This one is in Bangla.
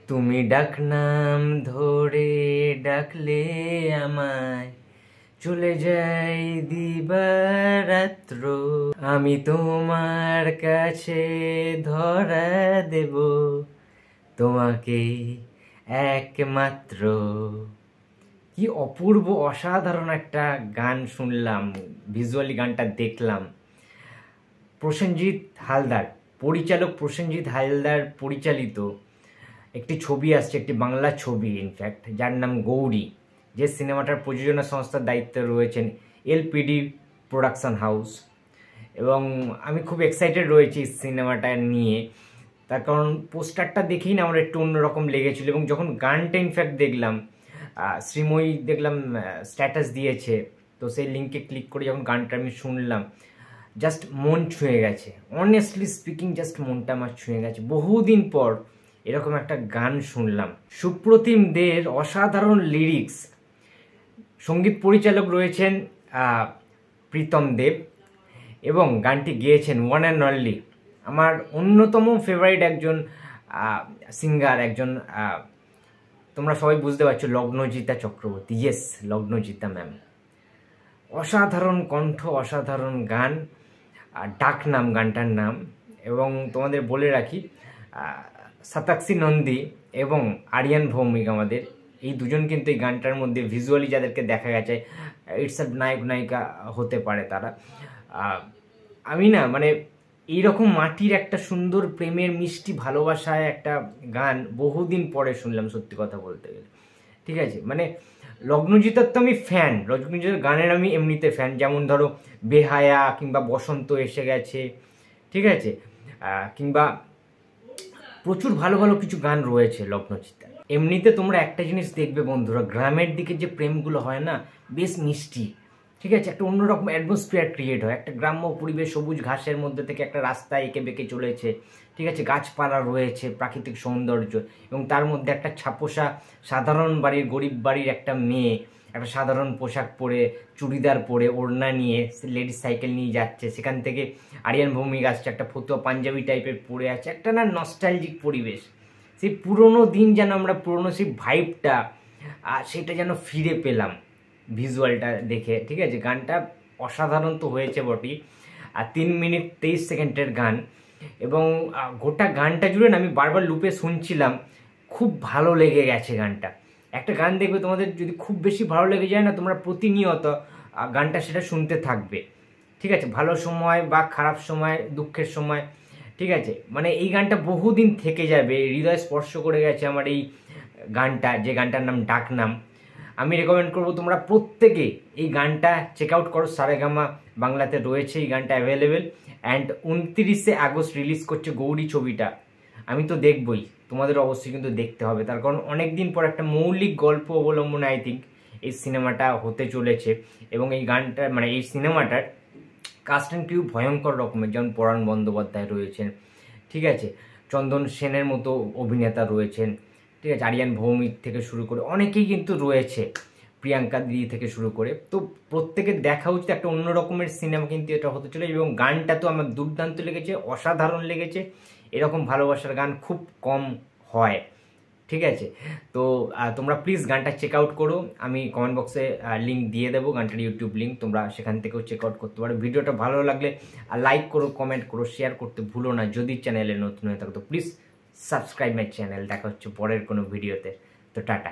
তুমি ডাকনাম ধরে ডাকলে আমায়, চলে যাই দিবারাত্র। আমি তোমার কাছে ধরা দেব তোমাকে একমাত্র। কি অপূর্ব অসাধারণ একটা গান শুনলাম, ভিজুয়ালি গানটা দেখলাম। প্রসেনজিৎ হালদার পরিচালক, প্রসেনজিৎ হালদার পরিচালিত একটি ছবি আসছে, একটি বাংলা ছবি ইনফ্যাক্ট, যার নাম গৌরী। যে সিনেমাটার প্রযোজনা সংস্থার দায়িত্বে রয়েছেন এলপিডি প্রোডাকশন হাউস। এবং আমি খুব এক্সাইটেড রয়েছি সিনেমাটা নিয়ে, তার কারণ পোস্টারটা দেখেই না আমার একটু অন্যরকম লেগেছিল। এবং যখন গানটা ইনফ্যাক্ট দেখলাম, শ্রীময়ী দেখলাম স্ট্যাটাস দিয়েছে, তো সেই লিঙ্কে ক্লিক করে যখন গানটা আমি শুনলাম, জাস্ট মন ছুঁয়ে গেছে। অনেস্টলি স্পিকিং, জাস্ট মনটা আমার ছুঁয়ে গেছে। বহুদিন পর এরকম একটা গান শুনলাম। সুপ্রতিম দের অসাধারণ লিরিক্স, সঙ্গীত পরিচালক রয়েছেন প্রীতম দেব, এবং গানটি গেয়েছেন ওয়ান অ্যান্ড অনলি আমার অন্যতম ফেভারিট একজন সিঙ্গার, একজন তোমরা সবাই বুঝতে পারছো, লগ্নজিতা চক্রবর্তী। Yes, Lagnajita ma'am. অসাধারণ কণ্ঠ, অসাধারণ গান, ডাকনাম গানটার নাম। এবং তোমাদের বলে রাখি, সাতাক্ষী নন্দী এবং আরিয়ান ভৌমিক, আমাদের এই দুজন কিন্তু এই গানটার মধ্যে ভিজুয়ালি যাদেরকে দেখা গেছে, ইটস নায়ক নায়িকা হতে পারে তারা। আমি না মানে এইরকম মাটির একটা সুন্দর প্রেমের মিষ্টি ভালোবাসায় একটা গান বহুদিন পরে শুনলাম, সত্যি কথা বলতে গেলে। ঠিক আছে, মানে লগ্নজিতার তো আমি ফ্যান, লগ্নজিতার গানের আমি এমনিতে ফ্যান। যেমন ধরো বেহায়া, কিংবা বসন্ত এসে গেছে, ঠিক আছে, কিংবা প্রচুর ভালো ভালো কিছু গান রয়েছে লগ্নজিতার। এমনিতে তোমরা একটা জিনিস দেখবে বন্ধুরা, গ্রামের দিকে যে প্রেমগুলো হয় না, বেশ মিষ্টি। ঠিক আছে, একটা অন্যরকম অ্যাটমসফিয়ার ক্রিয়েট হয়, একটা গ্রাম্য পরিবেশ, সবুজ ঘাসের মধ্যে থেকে একটা রাস্তা এঁকে বেঁকে চলেছে, ঠিক আছে, গাছপালা রয়েছে, প্রাকৃতিক সৌন্দর্য, এবং তার মধ্যে একটা ছাপোষা সাধারণ বাড়ির, গরিব বাড়ির একটা মেয়ে একটা সাধারণ পোশাক পরে, চুড়িদার পরে, ওড়না নিয়ে লেডিস সাইকেল নিয়ে যাচ্ছে। সেখান থেকে আরিয়ান ভৌমিক আসছে, একটা ফতুয়া পাঞ্জাবি টাইপের পরে আছে, একটা না নস্টালজিক পরিবেশ। সেই পুরোনো দিন যেন আমরা, পুরোনো সেই ভাইবটা, সেটা যেন ফিরে পেলাম ভিজুয়ালটা দেখে। ঠিক আছে, গানটা অসাধারণ তো হয়েছে বটেই, আর 3 মিনিট 23 সেকেন্ডের গান। এবং গোটা গানটা জুড়ে না আমি বারবার লুপে শুনছিলাম, খুব ভালো লেগে গেছে গানটা। একটা গান দেখবে তোমাদের যদি খুব বেশি ভালো লেগে যায় না, তোমরা প্রতিনিয়ত গানটা সেটা শুনতে থাকবে। ঠিক আছে, ভালো সময় বা খারাপ সময়, দুঃখের সময়, ঠিক আছে, মানে এই গানটা বহুদিন থেকে যাবে, হৃদয় স্পর্শ করে গেছে আমার এই গানটা, যে গানটার নাম ডাকনাম। আমি রেকমেন্ড করবো তোমরা প্রত্যেকে এই গানটা চেক আউট করো। সারেগামা বাংলাতে রয়েছে এই গানটা অ্যাভেলেবেল। অ্যান্ড 29শে আগস্ট রিলিজ করছে গৌরী ছবিটা। আমি তো দেখবই, তোমাদের অবশ্যই কিন্তু দেখতে হবে, তার কারণ অনেক দিন পর একটা মৌলিক গল্প অবলম্বনে আই থিঙ্ক এই সিনেমাটা হতে চলেছে। এবং এই গানটা, মানে এই সিনেমাটার কাস্ট অ্যান্ড ক্রিউ ভয়ঙ্কর রকমের, যেমন পরাণ বন্দ্যোপাধ্যায় রয়েছেন, ঠিক আছে, চন্দন সেনের মতো অভিনেতা রয়েছেন, ঠিক আছে, আরিয়ান ভৌমিক থেকে শুরু করে অনেকেই কিন্তু রয়েছে, প্রিয়াঙ্কা দিদি থেকে শুরু করে। তো প্রত্যেকের দেখা উচিত, একটা অন্য রকমের সিনেমা কিন্তু এটা হতে চলে। এবং গানটা তো আমার দুর্দান্ত লেগেছে, অসাধারণ লেগেছে। এরকম ভালোবাসার গান খুব কম হয়, ঠিক আছে। তো তোমরা প্লিজ গানটা চেক আউট করো। আমি কমেন্ট বক্সে লিঙ্ক দিয়ে দেবো, গানটার ইউটিউব লিঙ্ক, তোমরা সেখান থেকেও চেক আউট করতে পারো। ভিডিওটা ভালো লাগলে লাইক করো, কমেন্ট করো, শেয়ার করতে ভুলো না। যদি চ্যানেলে নতুন হয়ে থাকো তো প্লিজ সাবস্ক্রাইব মাই চ্যানেল। দেখা হচ্ছে পরের কোনো ভিডিওতে। তো টাটা।